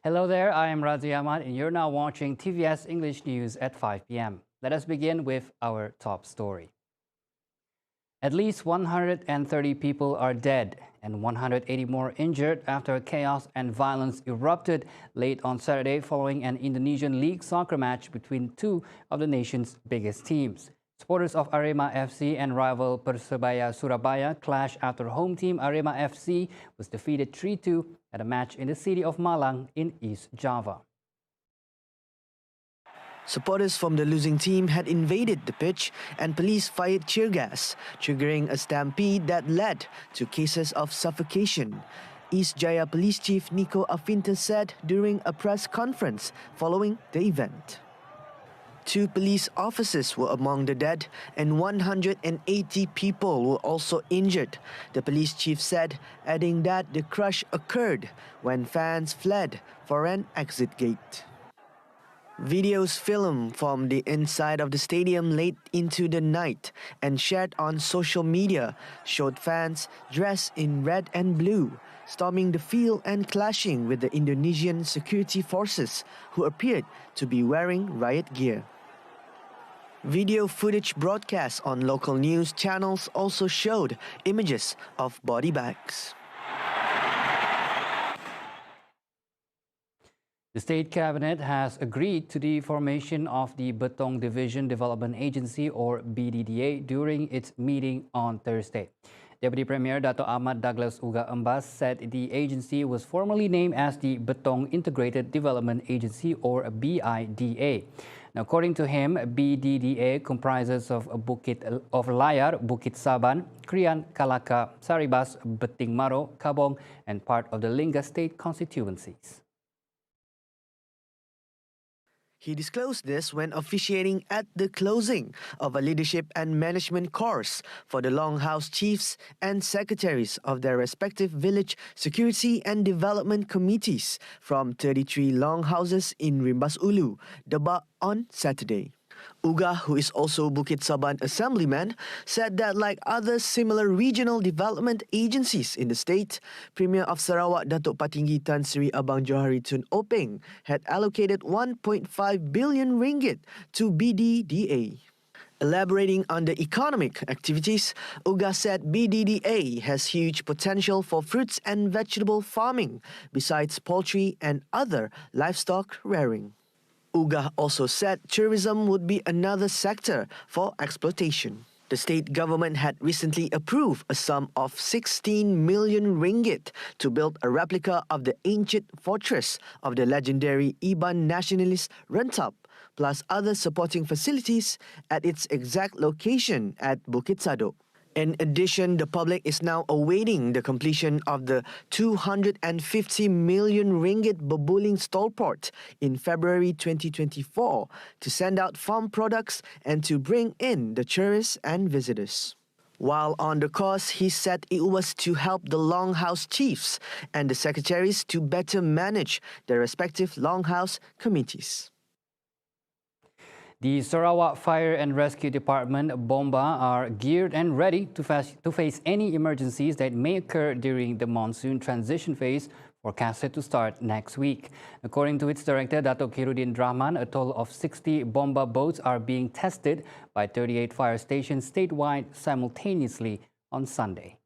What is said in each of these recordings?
Hello there, I am Razi Ahmad and you're now watching TVS English News at 5 p.m. Let us begin with our top story. At least 130 people are dead and 180 more injured after chaos and violence erupted late on Saturday following an Indonesian League soccer match between two of the nation's biggest teams. Supporters of Arema FC and rival Persebaya Surabaya clash after home team Arema FC was defeated 3-2 at a match in the city of Malang in East Java. Supporters from the losing team had invaded the pitch and police fired tear gas, triggering a stampede that led to cases of suffocation. East Jaya Police Chief Nico Afinta said during a press conference following the event. 2 police officers were among the dead and 180 people were also injured, the police chief said, adding that the crush occurred when fans fled for an exit gate. Videos filmed from the inside of the stadium late into the night and shared on social media showed fans dressed in red and blue storming the field and clashing with the Indonesian security forces who appeared to be wearing riot gear. Video footage broadcast on local news channels also showed images of body bags. The State Cabinet has agreed to the formation of the BETONG Division Development Agency or BDDA during its meeting on Thursday. Deputy Premier Dato' Ahmad Douglas Uga Embas said the agency was formally named as the BETONG Integrated Development Agency or BIDA. Now, according to him, BDDA comprises of Layar, Bukit Saban, Krian, Kalaka, Saribas, Beting Maro, Kabong, and part of the Lingga state constituencies. He disclosed this when officiating at the closing of a leadership and management course for the Longhouse chiefs and secretaries of their respective village security and development committees from 33 longhouses in Rimbas Ulu, Debak on Saturday. Uga, who is also Bukit Saban assemblyman, said that like other similar regional development agencies in the state, Premier of Sarawak Datuk Patinggi Tan Sri Abang Johari Tun Openg had allocated 1.5 billion ringgit to BDDA. Elaborating on the economic activities, Uga said BDDA has huge potential for fruits and vegetable farming, besides poultry and other livestock rearing. Uga also said tourism would be another sector for exploitation. The state government had recently approved a sum of 16 million ringgit to build a replica of the ancient fortress of the legendary Iban nationalist Rentap, plus other supporting facilities at its exact location at Bukit Sadok. In addition, the public is now awaiting the completion of the 250 million ringgit Bebuling Stallport in February 2024 to send out farm products and to bring in the tourists and visitors. While on the course, he said it was to help the Longhouse chiefs and the secretaries to better manage their respective Longhouse committees. The Sarawak Fire and Rescue Department, BOMBA, are geared and ready to face any emergencies that may occur during the monsoon transition phase forecasted to start next week. According to its director, Dato' Khairuddin Rahman, a total of 60 BOMBA boats are being tested by 38 fire stations statewide simultaneously on Sunday.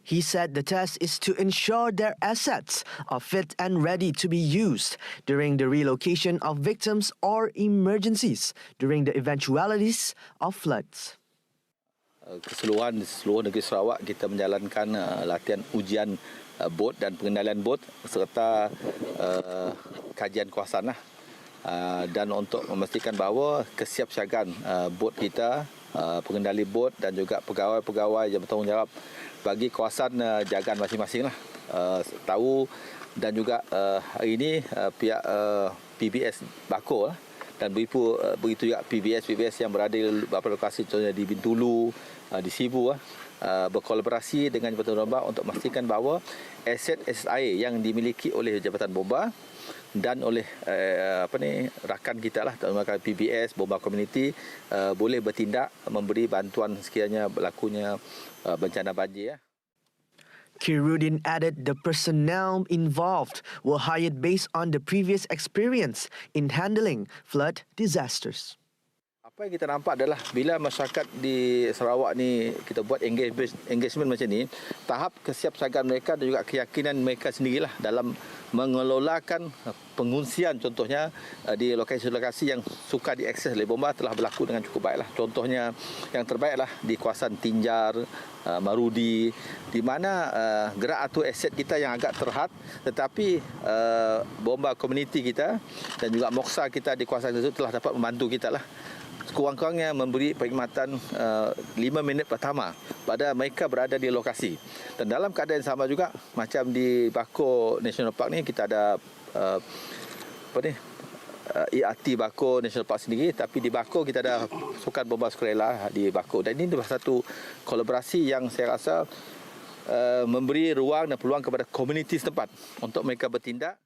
He said the test is to ensure their assets are fit and ready to be used during the relocation of victims or emergencies during the eventualities of floods. Keseluruhan di seluruh negeri Sarawak kita menjalankan latihan ujian bot dan pengendalian bot serta kajian kawasan dan untuk memastikan bahawa kesiapsiagaan bot kita, pengendali bot dan juga pegawai-pegawai yang bertanggungjawab bagi kawasan jagaan masing-masing tahu dan juga hari ini pihak PBS Bakor dan begitu juga PBS yang berada di beberapa lokasi contohnya di Bintulu, di Sibu berkolaborasi dengan Jabatan Bomba untuk memastikan bahawa aset-aset air yang dimiliki oleh Jabatan Bomba dan oleh rakan kita lah, terutama TVS, Bomba Community, boleh bertindak memberi bantuan sekiranya berlakunya bencana banjir. Khairuddin added the personnel involved were hired based on the previous experience in handling flood disasters. Apa yang kita nampak adalah bila masyarakat di Sarawak ni kita buat engagement macam ni, tahap kesiapsiagaan mereka dan juga keyakinan mereka sendirilah dalam mengelolakan pengungsian, contohnya di lokasi-lokasi yang suka diakses oleh bomba telah berlaku dengan cukup baiklah. Contohnya yang terbaiklah di kawasan Tinjar, Marudi, di mana gerak atau aset kita yang agak terhad, tetapi bomba komuniti kita dan juga moksa kita di kawasan itu telah dapat membantu kita lah. Sekurang-kurangnya memberi perkhidmatan 5 minit pertama pada mereka berada di lokasi. Dan dalam keadaan sama juga macam di Bako National Park ni, kita ada ERT Bako National Park sendiri, tapi di Bako kita ada sukan bomba sukarela di Bako. Dan ini adalah satu kolaborasi yang saya rasa memberi ruang dan peluang kepada komuniti setempat untuk mereka bertindak.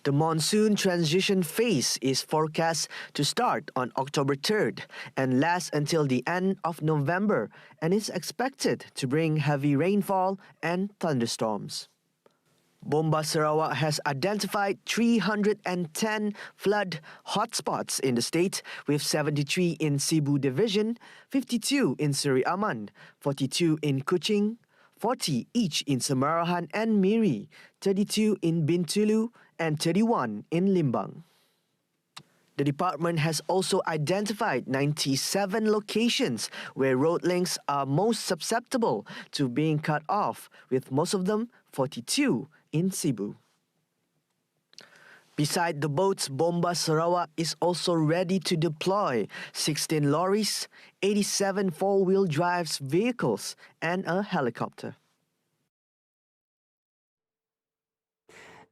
The monsoon transition phase is forecast to start on October 3rd and last until the end of November, and is expected to bring heavy rainfall and thunderstorms. Bomba Sarawak has identified 310 flood hotspots in the state, with 73 in Sibu Division, 52 in Seri Aman, 42 in Kuching, 40 each in Samarahan and Miri, 32 in Bintulu, and 31 in Limbang. The department has also identified 97 locations where road links are most susceptible to being cut off, with most of them 42 in Sibu. Beside the boats, Bomba Sarawak is also ready to deploy 16 lorries, 87 four-wheel drive vehicles, and a helicopter.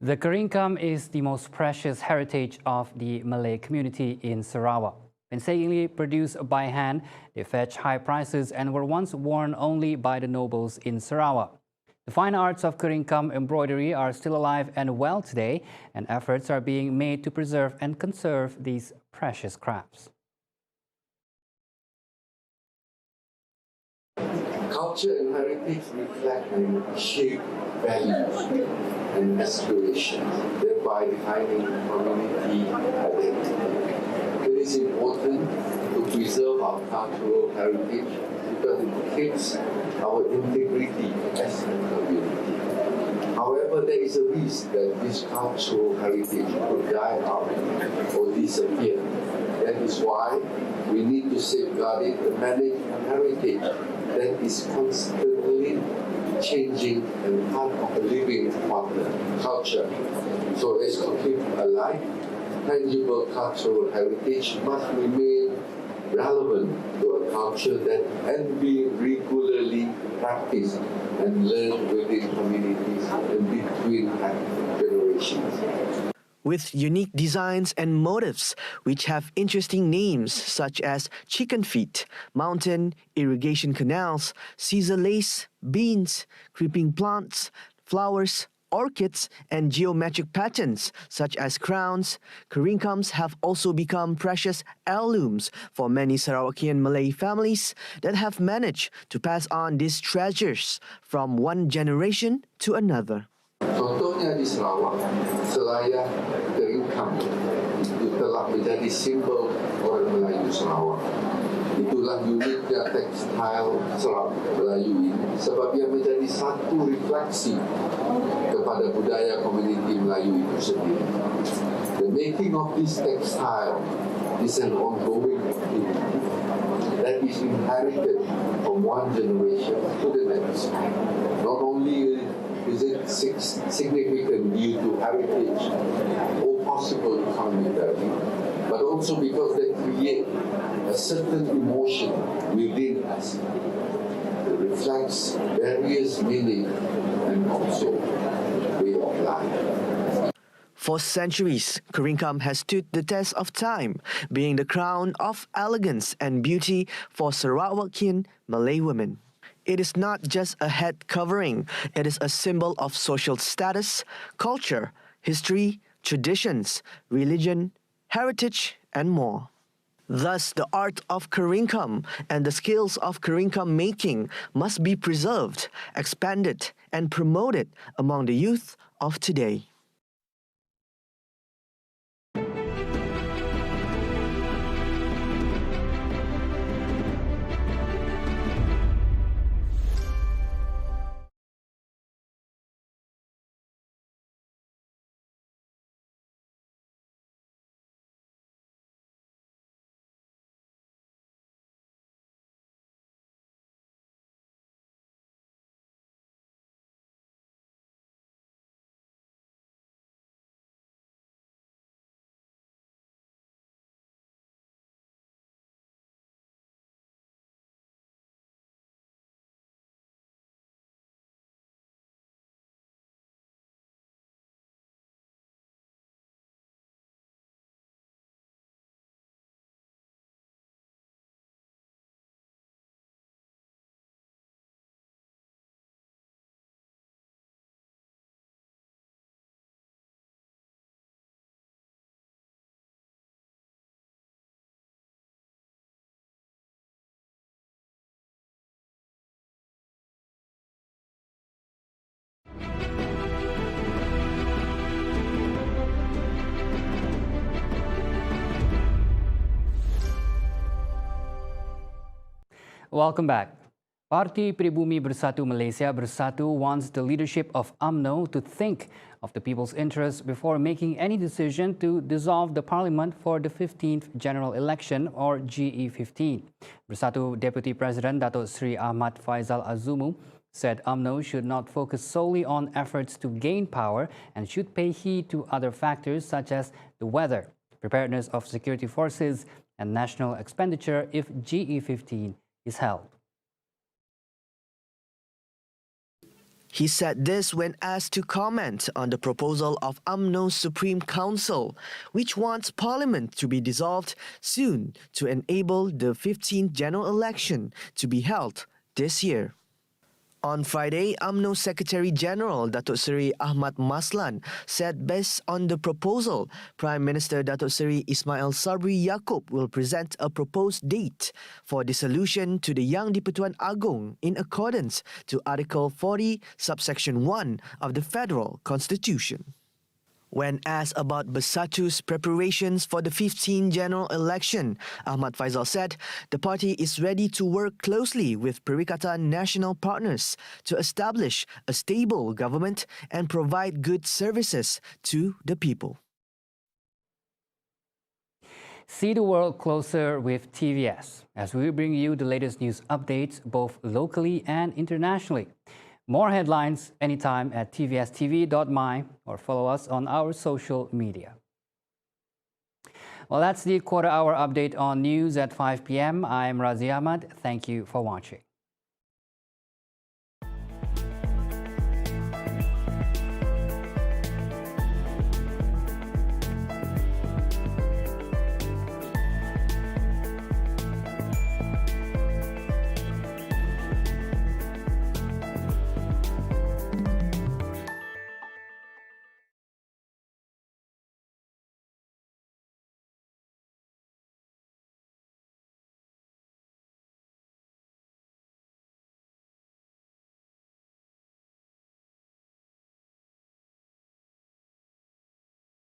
The KERINGKAM is the most precious heritage of the Malay community in Sarawak. Painstakingly produced by hand, they fetch high prices and were once worn only by the nobles in Sarawak. The fine arts of KERINGKAM embroidery are still alive and well today, and efforts are being made to preserve and conserve these precious crafts. Culture and heritage reflect and shape values and aspirations, thereby defining community identity. It is important to preserve our cultural heritage because it keeps our integrity as a community. However, there is a risk that this cultural heritage could die out or disappear. That is why we need to safeguard it and manage a heritage that is constantly changing and part of a living culture. So as to keep alive, tangible cultural heritage must remain relevant to a culture that can be regularly practiced and learned within communities and between generations. With unique designs and motifs which have interesting names such as chicken feet, mountain, irrigation canals, Caesar lace, beans, creeping plants, flowers, orchids, and geometric patterns such as crowns, KERINGKAMs have also become precious heirlooms for many Sarawakian Malay families that have managed to pass on these treasures from one generation to another. Contohnya di Sarawak, selayar KERINGKAM itu telah menjadi simbol orang Melayu Sarawak. Itulah uniknya tekstil Sarawak Melayu ini, sebab ia menjadi satu refleksi kepada budaya komuniti Melayu itu sendiri. The making of this textile is an ongoing activity that is inherited from one generation to the next. Not only is it significant due to heritage or possible economic value, but also because they create a certain emotion within us that reflects various meaning and also way of life. For centuries, KERINGKAM has stood the test of time, being the crown of elegance and beauty for Sarawakian Malay women. It is not just a head covering, it is a symbol of social status, culture, history, traditions, religion, heritage, and more. Thus, the art of KERINGKAM and the skills of KERINGKAM making must be preserved, expanded, and promoted among the youth of today. Welcome back. Parti Pribumi Bersatu Malaysia Bersatu wants the leadership of UMNO to think of the people's interests before making any decision to dissolve the parliament for the 15th general election or GE15. Bersatu Deputy President Datuk Seri Ahmad Faizal Azumu said UMNO should not focus solely on efforts to gain power and should pay heed to other factors such as the weather, preparedness of security forces, and national expenditure if GE15 is held. He said this when asked to comment on the proposal of UMNO's Supreme Council, which wants Parliament to be dissolved soon to enable the 15th general election to be held this year. On Friday, UMNO Secretary-General Datuk Seri Ahmad Maslan said based on the proposal, Prime Minister Datuk Seri Ismail Sabri Yaakob will present a proposed date for dissolution to the Yang di-Pertuan Agong in accordance to Article 40, subsection 1 of the Federal Constitution. When asked about Bersatu's preparations for the 15th general election, Ahmad Faizal said the party is ready to work closely with Perikatan national partners to establish a stable government and provide good services to the people. See the world closer with TVS as we bring you the latest news updates both locally and internationally. More headlines anytime at tvstv.my or follow us on our social media. Well, that's the quarter-hour update on news at 5 p.m. I'm Razi Ahmad. Thank you for watching.